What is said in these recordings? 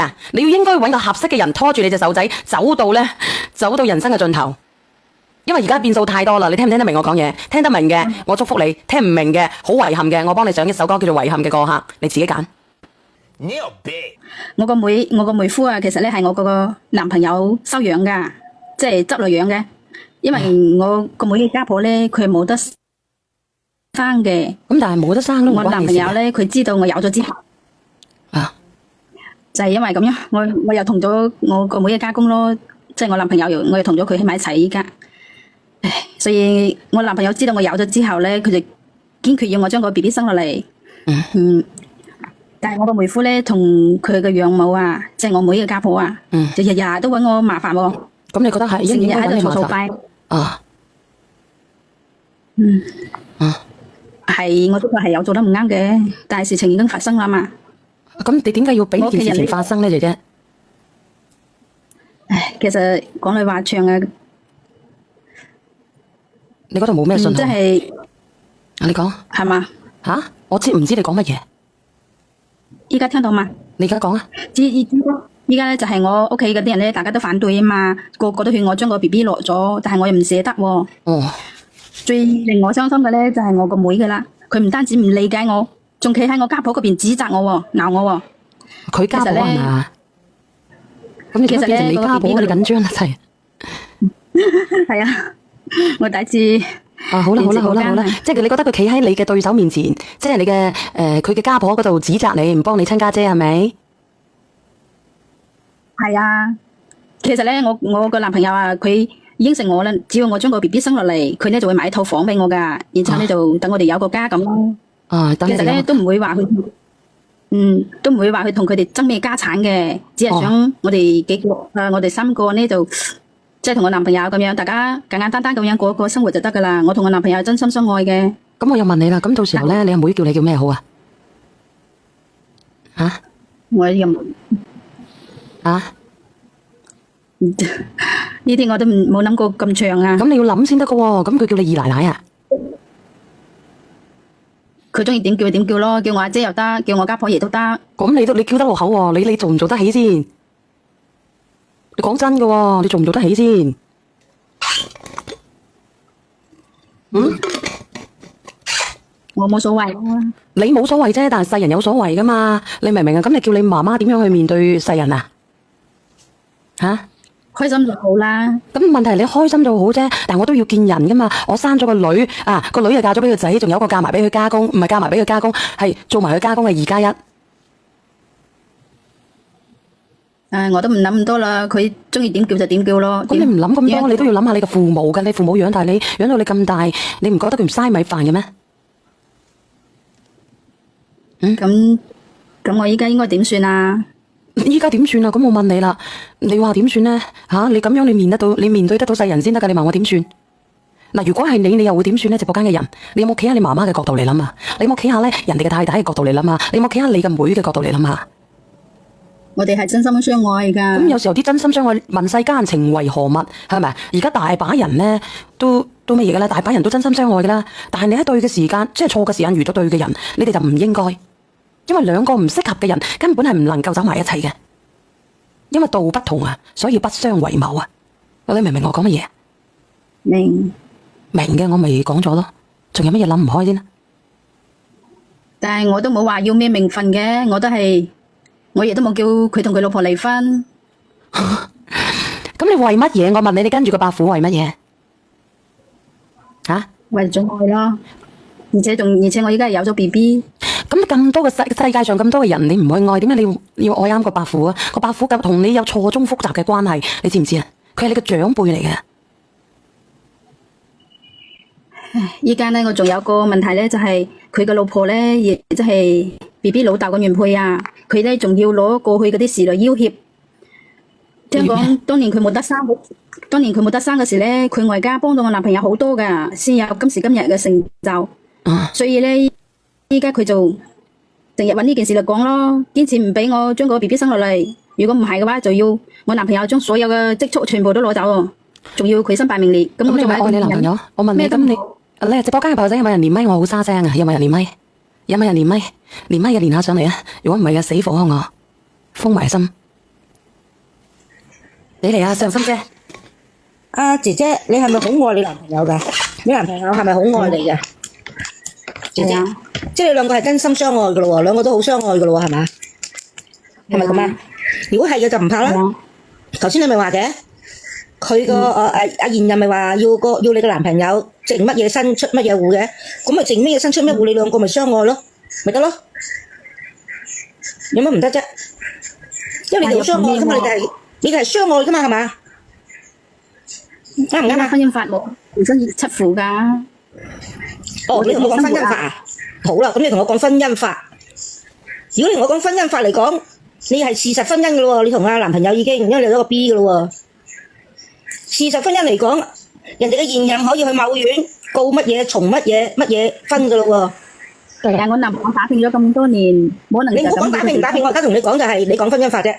啊，你要應該揾個合適嘅人拖住你隻手仔，走到人生嘅盡頭。因為而家變數太多啦，你聽唔聽得明我講嘢？聽得明嘅，我祝福你；聽唔明嘅，好遺憾嘅，我幫你上一首歌叫做《遺憾嘅過客》，你自己揀。我個妹夫啊，其實咧係我個男朋友收養噶，即係執嚟養嘅。因為我個妹嘅家婆咧，佢係冇得生嘅。咁但係冇得生都唔關你事。我男朋友咧，佢知道我有咗之後，就係因為咁樣，我又同咗我個妹嘅家公咯，即係我男朋友我又同咗佢喺埋一齊依家。所以我男朋友知道我有咗之後咧，佢就堅決要我將個 BB 生落嚟。但係我個妹夫咧，同佢嘅養母啊，即係我妹嘅家婆啊，就日日都搵我麻煩喎。咁你覺得係成日喺度嘈快？係我都話係有做得唔啱嘅，但係事情已經發生啦嘛。咁你點解要俾呢件事情發生咧，姐姐？其實講句話長啊，你嗰度冇咩信號？即係你講係嘛？吓，我知唔知你講乜嘢？依家聽到嘛？你而家講啊！依家咧就係我屋企嗰啲人咧，大家都反對啊嘛，個個都勸我將個 BB 落咗，但係我又唔捨得喎。最令我傷心嘅咧就係我個妹噶啦，佢唔單止唔理解我，仲企喺我家婆嗰邊指責我喎，鬧我喎。佢家婆係嘛？咁你其實你家婆你緊張啦，真係。係啊，我第一次。好啦，即係你覺得佢企喺你嘅對手面前，即係你嘅佢嘅家婆嗰度指責你，唔幫你親家姐係咪？係啊，其實咧我個男朋友啊，佢應承我啦，只要我將個 BB 生落嚟，佢咧就會買一套房俾我噶，然之後咧就等我哋有個家咁咯。其實咧都唔會話佢，都唔會話佢同佢哋爭咩家產嘅，只係想我哋幾個我哋三個呢就。即係同我男朋友咁樣，大家簡簡單單咁樣過個生活就得噶啦。我同我男朋友真心相愛嘅。咁我又問你啦，咁到時候咧，你阿妹叫你叫咩好啊？我又呢啲我都冇諗過咁長啊。咁你要諗先得噶喎。咁佢叫你二奶奶啊？佢中意點叫就點叫咯，叫我阿姐又得，叫我家婆爺都得。咁你叫得落口喎？你做唔做得起先？你講真嘅喎，你做唔做得起先？我冇所謂啦。你冇所謂啫，但係世人有所謂噶嘛？你明唔明啊？咁你叫你媽媽點樣去面對世人啊？開心就好啦。咁問題係你開心就好啫，但我都要見人噶嘛。我生咗個女啊，個女又嫁咗俾個仔，仲有一個嫁埋俾佢家公，唔係嫁埋俾佢家公，係做埋佢家公嘅2+1。我都唔諗咁多啦，佢中意點叫就點叫咯。咁你唔諗咁多，你都要諗下你嘅父母噶，你父母養大你，養到你咁大，你唔覺得佢唔嘥米飯嘅咩？咁我依家應該點算啊？依家點算啊？咁我問你啦，你話點算呢？你咁樣你面對得到世人先得噶，你問我點算？嗱，如果係你又會點算呢？直播間嘅人，你有冇企喺你媽媽嘅角度嚟諗啊？你有冇企下咧人哋嘅太太嘅角度嚟諗啊？你有冇企下你嘅妹嘅角度嚟諗下？我哋係真心相愛噶。咁有時候啲真心相愛，問世間情為何物？係咪？而家大把人咧，都乜嘢噶啦？大把人都真心相愛噶啦。但係你喺對嘅時間，即係錯嘅時間遇到對嘅人，你哋就唔應該，因為兩個唔適合嘅人根本係唔能夠走埋一齊嘅。因為道不同啊，所以不相為謀啊。你明唔明我講乜嘢？明嘅，我咪講咗咯。仲有乜嘢諗唔開先？但係我都冇話要咩名分嘅，我亦都冇叫佢同佢老婆離婚。咁你為乜嘢？我問你，你跟住個伯父為乜嘢？為咗愛咯，而且我而家有咗 BB。咁多個世界上咁多嘅人，你唔去愛，點解你要愛啱個伯父啊？個伯父同你有錯綜複雜嘅關係，你知唔知啊？佢係你嘅長輩嚟嘅。依家咧，我仲有個問題咧，就係佢嘅老婆咧，亦即係 BB 老豆嘅原配啊，佢咧仲要攞過去嗰啲事嚟要挾。聽講當年佢冇得生嘅時咧，佢外家幫到我男朋友好多噶，先有今時今日嘅成就。所以咧，依家佢就成日搵呢件事嚟講咯，堅持唔俾我將個 BB 生落嚟。如果唔係嘅話，就要我男朋友將所有嘅積蓄全部都攞走，仲要佢身敗名裂。咁你咪愛你男朋友？我問你，咁你直播間嘅朋友仔有冇人連麥？我好沙聲啊！有冇人連麥？有冇人連麥？連麥嘅連下上嚟啊！如果唔係啊，死火我封埋心。你嚟啊，上心姐。姐姐，你係咪好愛你男朋友㗎？你男朋友係咪好愛你嘅？姐姐，即係你兩個係真心相愛㗎咯喎，兩個都好相愛㗎咯喎，係嘛？係咪咁啊？如果係嘅就唔怕啦。頭先你咪話嘅，佢個阿現任咪話要你個男朋友淨乜嘢身出乜嘢戶嘅，咁咪淨乜嘢身出乜戶，你兩個咪相愛咯，咪得咯。有乜唔得啫？因為你哋好相愛㗎嘛，你哋係相愛㗎嘛，係嘛？啱唔啱啊？婚姻法冇本身七戶㗎。哦，你同我講婚姻法啊？好啦，咁你同我講婚姻法。如果你同我講婚姻法嚟講，你係事實婚姻㗎咯喎，你同男朋友已經因為你有咗個 B 㗎咯喎。事實婚姻嚟講，人哋嘅現任可以去某院告乜嘢從乜嘢分㗎咯喎。但係我男朋友打拼咗咁多年，冇能力你唔好講打拼唔打拼，我而家同你講就係你講婚姻法啫。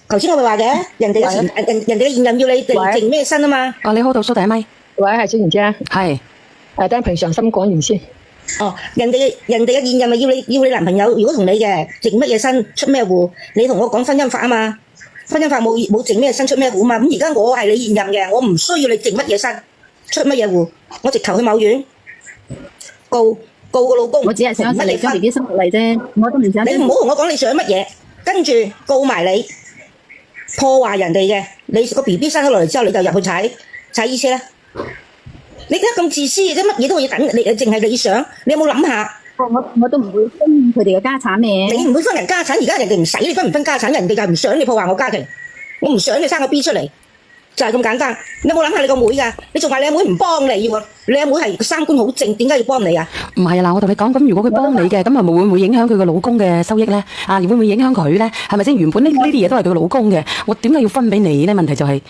頭先我咪話嘅，人哋嘅現任要你淨咩身啊嘛。哦，你好，到蘇第一咪。喂，係小賢姐。係。等平常心講完先。哦，人哋嘅現任咪要你男朋友，如果同你嘅淨乜嘢身出咩戶，你同我講婚姻法啊嘛。婚姻法冇淨咩身出咩戶啊嘛。咁而家我係你現任嘅，我唔需要你淨乜嘢身出乜嘢戶，我直頭去某院告個老公。我只係想你將 BB 生落嚟啫，我都唔想。你唔好同我講你想乜嘢，跟住告埋你破壞人哋嘅，你個 BB 生咗落嚟之後，你就入去踩衣車啦。你點解咁自私嘅啫？乜嘢都可以等你，淨係理想。你有冇諗下？我都唔會分佢哋嘅家產嘅。你唔會分人家產，而家人哋唔使你分唔分家產，人哋就係唔想你破壞我家庭。我唔想你生個 B 出嚟，就係咁簡單。你有冇諗下你個妹㗎？你仲話你阿妹唔幫你喎？你阿妹係三觀好正，點解要幫你啊？唔係啊，嗱，我同你講，咁如果佢幫你嘅，咁啊會唔會影響佢個老公嘅收益咧？啊，會唔會影響佢咧？係咪先？原本呢啲嘢都係佢老公嘅，我點解要分俾你咧？問題就係。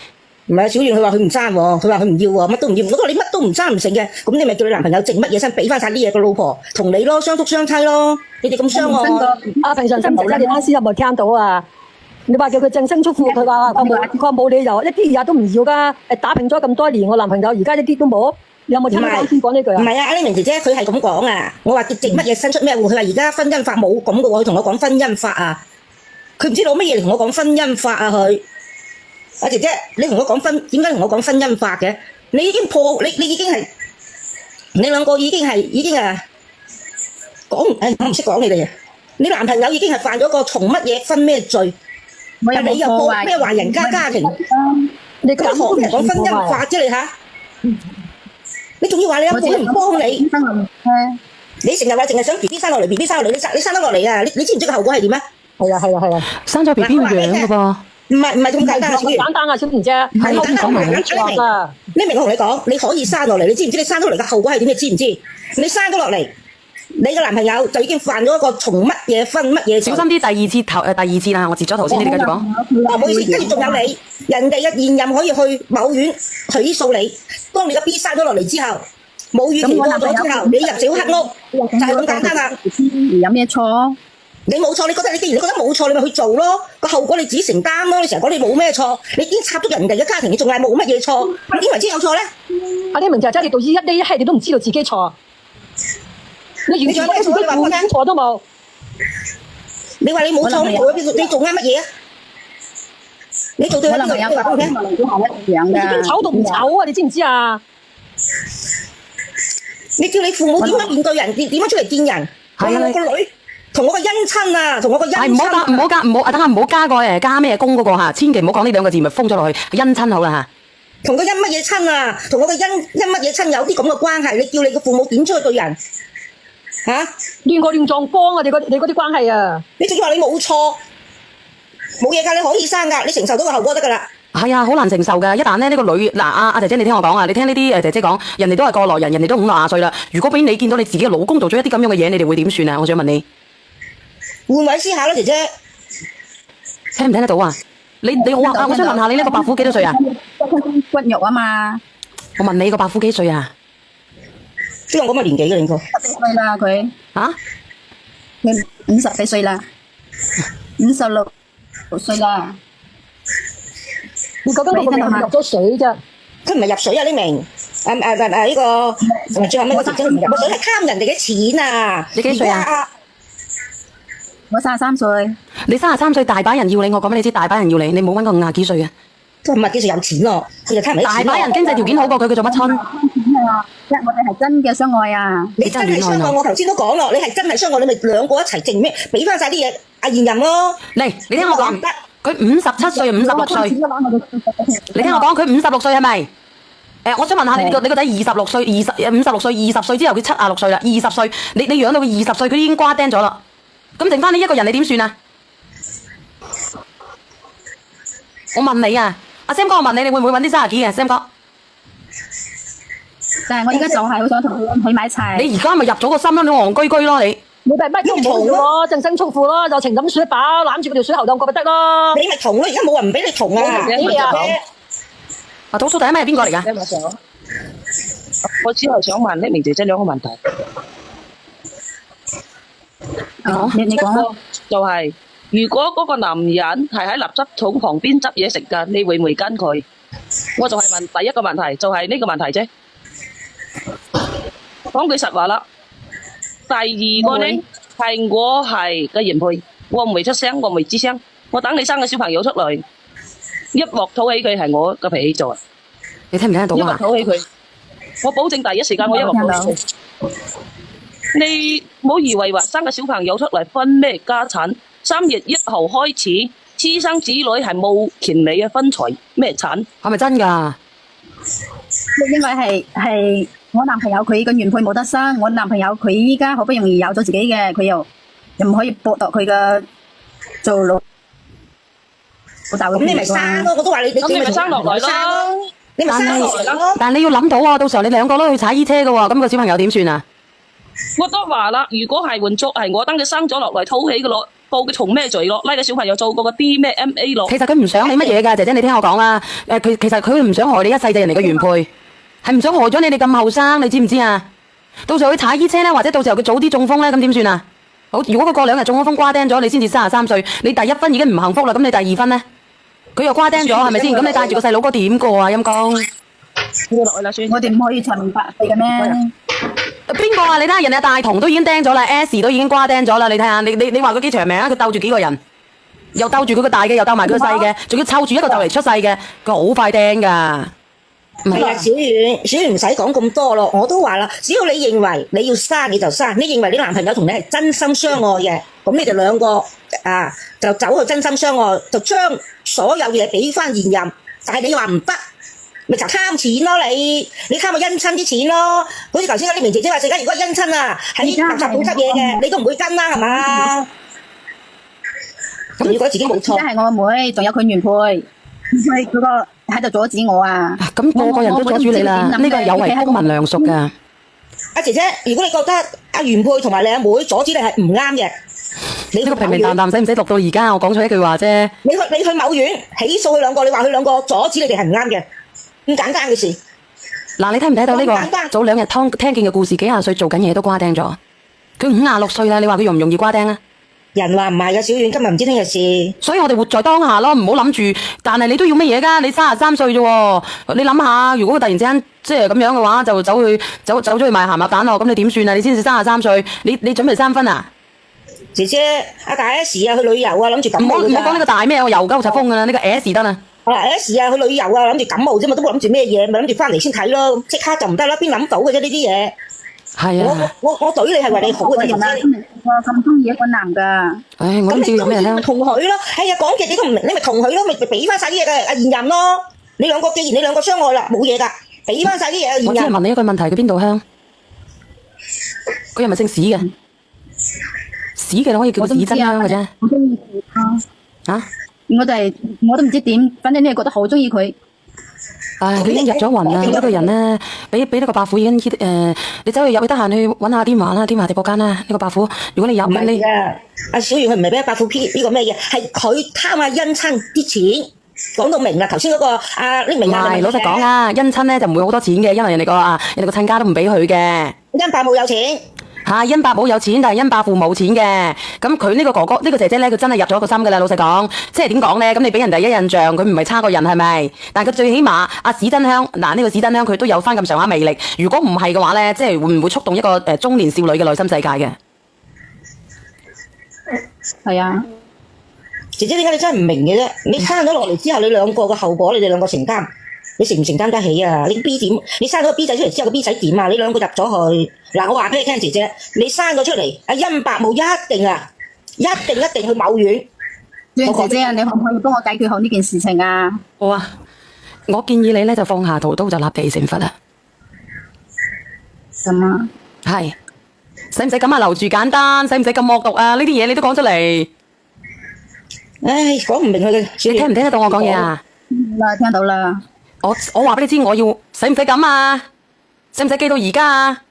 唔係啊，小燕佢話佢唔爭喎，佢話佢唔要喎，乜都唔要。我話你乜都唔爭唔成嘅，咁你咪叫你男朋友淨乜嘢身，俾翻晒啲嘢個老婆同你咯，相督相妻咯，你哋咁相愛。平常心姐姐，你啱先有冇聽到啊？你話叫佢淨身出戶，佢話冇理由，一啲嘢都唔要㗎。打拼咗咁多年，我男朋友而家一啲都冇。你有冇聽到啱先講呢句啊？唔係啊，阿玲明姐姐佢係咁講啊。我話叫淨乜嘢身出咩戶，佢話而家婚姻法冇咁嘅喎，佢同我講婚姻法啊。佢唔知攞乜嘢嚟同我講婚姻法啊佢。阿姐姐，你同我講點解同我講婚姻法嘅？你已經你已經係，你兩個已經講，我唔識講你哋啊！你男朋友已經係犯咗個從乜嘢分咩罪？你又破咩壞人家庭？你咁講唔講婚姻法啫？你嚇？你仲要話你阿妹唔幫你？你成日話淨係想 BB 生落嚟，BB 生落嚟，你生得落嚟啊！你知唔知個後果係點啊？係啊，生咗 BB 會養㗎噃。唔係咁簡單啊，小賢。簡單啊，小賢姐。係簡單啊，你明我同你講，你可以生落嚟，你知唔知你生咗落嚟嘅後果係點？你知唔知？你生咗落嚟，你嘅男朋友就已經犯咗一個從乜嘢分乜嘢。小心啲，第二次啦，我截咗頭先，你哋繼續講。唔好意思，跟住仲有你，人哋嘅現任可以去某院起訴你。當你個 B 生咗落嚟之後，冇預期過咗之後，你入小黑屋，就係咁簡單啦。有咩錯？你冇錯，既然你覺得冇錯，你咪去做咯。個後果你自己承擔咯。你成日講你冇咩錯，你已經插咗人哋嘅家庭，你仲係冇乜嘢錯，你點為之有錯咧？阿啲明姐姐，你到呢一刻你都唔知道自己錯，你完全自己半點錯都冇。你話你冇錯，你做啱乜嘢啊？你做對乜嘢？話俾我聽。你已經醜到唔醜啊！你知唔知啊？你叫你父母點樣面對人？點樣出嚟見人？係啊，個女。同我個姻親啊，同我個姻親。唔好等下唔好加咩公嗰個嚇，千祈唔好講呢兩個字，咪封咗落去姻親好啦嚇。同個姻乜嘢親啊，同我個姻乜嘢親有啲咁嘅關係，你叫你個父母點出去對人嚇？亂撞光啊！你嗰啲關係啊！你仲要話你冇錯，冇嘢㗎，你可以生㗎，你承受到個後果得㗎啦。係啊，好難承受㗎。一旦呢個女嗱阿姐姐，你聽我講啊，你聽呢啲姐姐講，人哋都係過來人，人哋都50歲啦。如果俾你見到你自己嘅老公做咗一啲咁樣嘅嘢，你哋會點算啊？我想問你。換位思考啦，姐姐，聽唔聽得到啊？我想問下你呢個伯父幾多歲啊？骨肉啊嘛。我問你個伯父幾歲啊？都有咁嘅年紀嘅，應該。50歲啦佢。嚇？佢50幾歲啦，56歲啦。你覺得你係咪入咗水啫？佢唔係入水啊！呢名呢個最後尾個姐姐唔入咗水，係貪人哋嘅錢啊！你幾歲啊？我33歲。你33歲，大把人要你，我講俾你知，大把人要你，你冇揾個50幾歲啊？都唔係叫做有錢咯，佢就貪埋啲大錢咯。把人經濟條件好過佢，佢做乜春？即係我哋係真嘅相愛啊！你真係相愛，我頭先都講咯，你係真係相愛，你咪兩個一齊剩咩？俾翻晒啲嘢阿現任咯。嚟，你聽我講唔得，佢57歲、56歲，你聽我講，佢56歲係咪？我想問下你個仔26歲、56歲、20歲之後佢76歲啦，20歲，你養到佢20歲，佢已經瓜釘咗啦。咁剩翻你一個人，你點算啊？我問你啊，阿 Sam 哥，我問你，你會唔會揾啲30幾嘅 Sam 哥？但係我而家就係好想同佢買齊。你而家咪入咗個心咯，你戇居居咯你。你咪乜都唔好咯，正身束褲咯，就情感水把攬住嗰條水喉當過咪得咯。你咪同咯，而家冇人唔俾你同啊！倒數第一名係邊個嚟㗎？我只係想問匿名姐姐兩個問題。你講啦。就係如果嗰個男人係喺垃圾桶旁邊執嘢食㗎，你會唔會跟佢？我就係問第一個問題，就係呢個問題啫。講句實話啦。第二個呢係我係嘅原配，我唔會出聲，我唔會吱聲，我等你生個小朋友出嚟，一鑊土起佢係我嘅脾氣做啊！你聽唔聽得到一鑊啊？土起佢，我保證第一時間我一鑊土起佢。你唔好以為話生個小朋友出嚟分咩家產，3月1號開始，私生子女係冇權利嘅分財咩產。係咪真㗎？因為係我男朋友佢嘅原配冇得生，我男朋友佢依家好不容易有咗自己嘅，佢又唔可以剝奪佢嘅做老豆嘅。咁你咪生咯，我都話你，咁你咪生落來咯，你咪生落嚟咯。但你要諗到啊，到時候你兩個都去踩衣車嘅喎，咁個小朋友點算啊？我都話啦，如果係換作係我等佢生咗落嚟，討起嘅落報佢從咩罪落，拉個小朋友做過個 D 咩 MA 落。其實佢唔想你乜嘢㗎，姐姐你聽我講啦。其實佢唔想害你一世就人哋嘅原配，係唔想害咗你哋咁後生，你知唔知啊？到時候佢踩衣車咧，或者到時候佢早啲中風咧，咁點算啊？好，如果佢過2日中咗風瓜釘咗，你先至33歲，你第一婚已經唔幸福啦，咁你第二婚咧，佢又瓜釘咗，係咪先？咁你帶住個細佬哥點過啊？陰公，我哋唔可以長命百世嘅咩？邊個啊？你睇下人哋大同都已經釘咗啦 ，S 都已經瓜釘咗啦，你睇下，你話佢幾長命啊？佢鬥住幾個人，又鬥住佢個大嘅，又鬥埋佢個細嘅，仲要湊住一個就嚟出世嘅，佢好快釘㗎。係啊，小遠唔使講咁多咯，我都話啦，只要你認為你要生你就生，你認為你男朋友同你係真心相愛嘅，咁你哋兩個啊就走去真心相愛，就將所有嘢俾翻現任。但係你話唔得，咪就貪錢咯你貪個姻親啲錢咯。好似頭先嗰啲明姐姐話，如果姻親啊喺垃圾桶執嘢嘅，你都唔會跟啦，係嘛？咁如果自己冇錯，而家係我阿妹，仲有佢原配，佢嗰個喺度阻止我啊！咁個個人都阻住你啦，呢個係有違公民良俗㗎。阿姐姐，如果你覺得阿原配同埋你阿妹阻止你係唔啱嘅，你呢個平平淡淡使唔使讀到而家？我講錯一句話啫。你去某院起訴佢兩個，你話佢兩個阻止你哋係唔啱嘅，咁簡單嘅事。嗱，你睇唔睇到呢咁簡單個？早2日聽見嘅故事，幾廿歲做緊嘢都瓜釘咗。佢56歲啦，你話佢容唔容易瓜釘啊？人話唔係嘅，小遠今日唔知聽日事。所以我哋活在當下咯，唔好諗住。但係你都要乜嘢㗎？你33歲啫喎，你諗下，如果佢突然之間即係咁樣嘅話，就走咗去賣鹹鴨蛋咯，咁你點算啊？你先至33歲，你準備3分啊？姐姐，阿大 S 啊去旅遊啊，諗住感唔好冒㗎咋講呢個大咩，我又鳩柒風㗎啦，呢個 S 得啦。S 啊去旅遊啊，諗住感冒啫嘛，都冇諗住咩嘢，咪諗住翻嚟先睇咯，即刻就唔得啦，邊諗到嘅啫呢啲嘢。係啊，我對你係為你好嘅，姐姐。我咁中意一個男噶，唉，我都唔知要咩咧。同佢咯，哎呀講極你都唔明，你咪同佢咯，咪俾翻晒啲嘢嘅阿現任咯。你兩個既然你兩個相愛啦，冇嘢噶，俾翻晒啲嘢阿現我只係任。問你一個問題，佢邊度鄉？佢係咪姓史嘅？史嘅你可以叫佢史真香嘅啫。我中意佢啊？我都唔知點，反正你係覺得好中意佢。唉，佢已經入咗魂啦！呢個人咧，俾呢個白虎已經你走去入去得閒去揾下天華啦，天華直播間啦。呢個白虎，如果你入咁你阿小月佢唔係俾白虎 P 呢個咩嘢，係佢貪阿姻親啲錢，講到明啦。頭先嗰個阿匿名啊，係老實講啊，姻親咧就唔會好多錢嘅，因為人哋個親家都唔俾佢嘅。姻伯母有錢。嚇，姻伯母有錢，但係姻伯父冇錢嘅。咁佢呢個哥哥呢個姐姐咧，佢真係入咗個心噶啦。老實講，即係點講咧？咁你俾人第一印象，佢唔係差個人係咪？但係佢最起碼阿史真香嗱，呢個史真香佢都有翻咁上下魅力。如果唔係嘅話咧，即係會唔會觸動一個中年少女嘅內心世界嘅？係啊，姐姐點解你真係唔明嘅啫？你生咗落嚟之後，你兩個嘅後果，你哋兩個承擔，你承唔承擔得起啊？你 B 點？你生咗個 B 仔出嚟之後，個 B 仔點啊？你兩個入咗去，嗱，我話俾你聽，姐姐，你生咗出嚟，阿殷伯母一定去某院。姐姐，你可唔可以幫我解決好呢件事情啊？好啊，我建議你咧就放下屠刀就立地成佛啦。咁啊，係，使唔使咁啊？留住簡單，使唔使咁惡毒啊？呢啲嘢你都講出嚟，唉，講唔明佢嘅。你聽唔聽得到我講嘢啊？聽到啦。我話俾你知，我要使唔使咁啊？使唔使記到而家啊？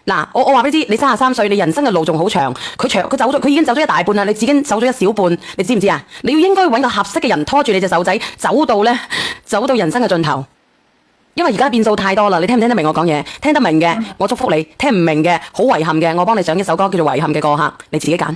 嗱，我話俾你知，你33歲，你人生嘅路仲好長，佢走咗，佢已經走咗一大半啦，你已經走咗一小半，你知唔知啊？你要應該揾個合適嘅人拖住你隻手仔，走到人生嘅盡頭。因為而家變數太多啦，你聽唔聽得明我講嘢？聽得明嘅，我祝福你；聽唔明嘅，好遺憾嘅，我幫你上一首歌叫做《遺憾嘅過客》，你自己揀。